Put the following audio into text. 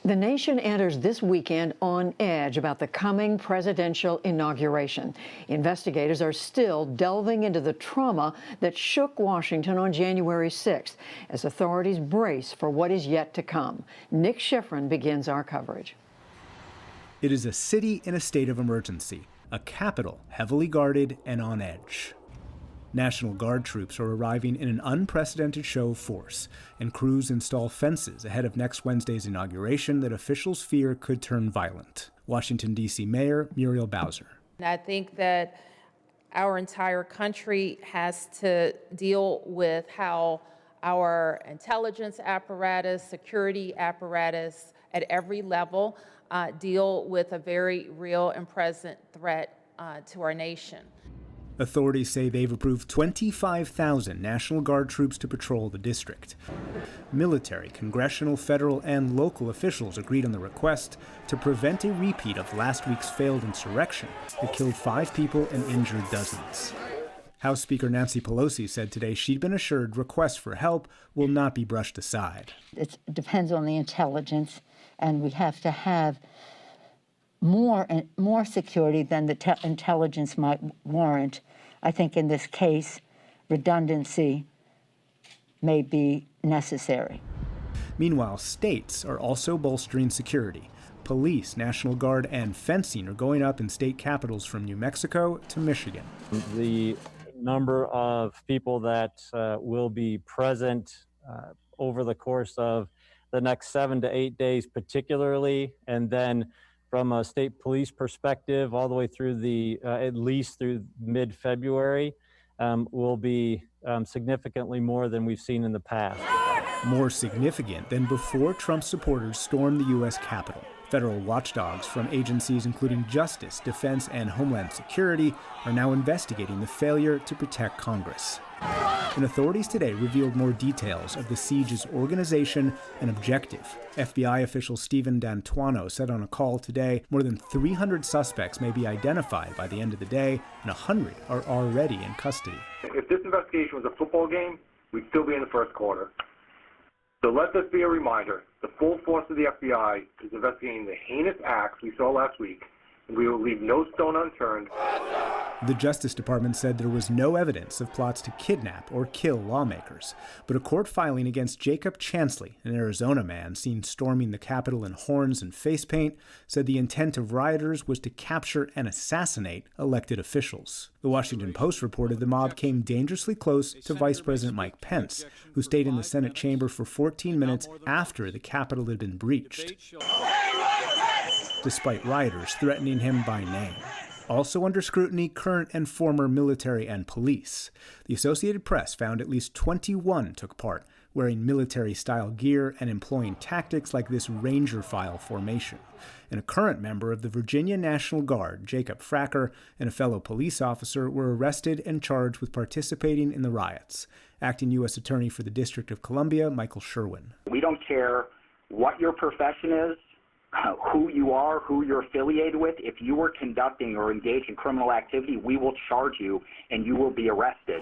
The nation enters this weekend on edge about the coming presidential inauguration. Investigators are still delving into the trauma that shook Washington on January 6th as authorities brace for what is yet to come. Nick Schifrin begins our coverage. It is a city in a state of emergency, a capital heavily guarded and on edge. National Guard troops are arriving in an unprecedented show of force, and crews install fences ahead of next Wednesday's inauguration that officials fear could turn violent. Washington, D.C. Mayor Muriel Bowser. I think that our entire country has to deal with how our intelligence apparatus, security apparatus at every level deal with a very real and present threat to our nation. Authorities say they've approved 25,000 National Guard troops to patrol the district. Military, congressional, federal, and local officials agreed on the request to prevent a repeat of last week's failed insurrection that killed 5 people and injured dozens. House Speaker Nancy Pelosi said today she'd been assured requests for help will not be brushed aside. It depends on the intelligence, and we have to have more security than the intelligence might warrant. I think in this case, redundancy may be necessary. Meanwhile, states are also bolstering security. Police, National Guard, and fencing are going up in state capitals from New Mexico to Michigan. The number of people that will be present over the course of the next 7 to 8 days particularly, and then from a state police perspective, all the way through at least through mid-February, will be significantly more than we've seen in the past. More significant than before Trump supporters stormed the U.S. Capitol. Federal watchdogs from agencies including Justice, Defense, and Homeland Security are now investigating the failure to protect Congress. And authorities today revealed more details of the siege's organization and objective. FBI official Stephen D'Antuono said on a call today more than 300 suspects may be identified by the end of the day, and 100 are already in custody. If this investigation was a football game, we'd still be in the first quarter. So let this be a reminder. The full force of the FBI is investigating the heinous acts we saw last week, and we will leave no stone unturned. The Justice Department said there was no evidence of plots to kidnap or kill lawmakers, but a court filing against Jacob Chansley, an Arizona man seen storming the Capitol in horns and face paint, said the intent of rioters was to capture and assassinate elected officials. The Washington Post reported the mob came dangerously close to Vice President Mike Pence, who stayed in the Senate chamber for 14 minutes after the Capitol had been breached, despite rioters threatening him by name. Also under scrutiny, current and former military and police. The Associated Press found at least 21 took part, wearing military-style gear and employing tactics like this Ranger-file formation. And a current member of the Virginia National Guard, Jacob Fracker, and a fellow police officer were arrested and charged with participating in the riots. Acting U.S. Attorney for the District of Columbia, Michael Sherwin. We don't care what your profession is, who you are, who you're affiliated with. If you were conducting or engaged in criminal activity, we will charge you and you will be arrested.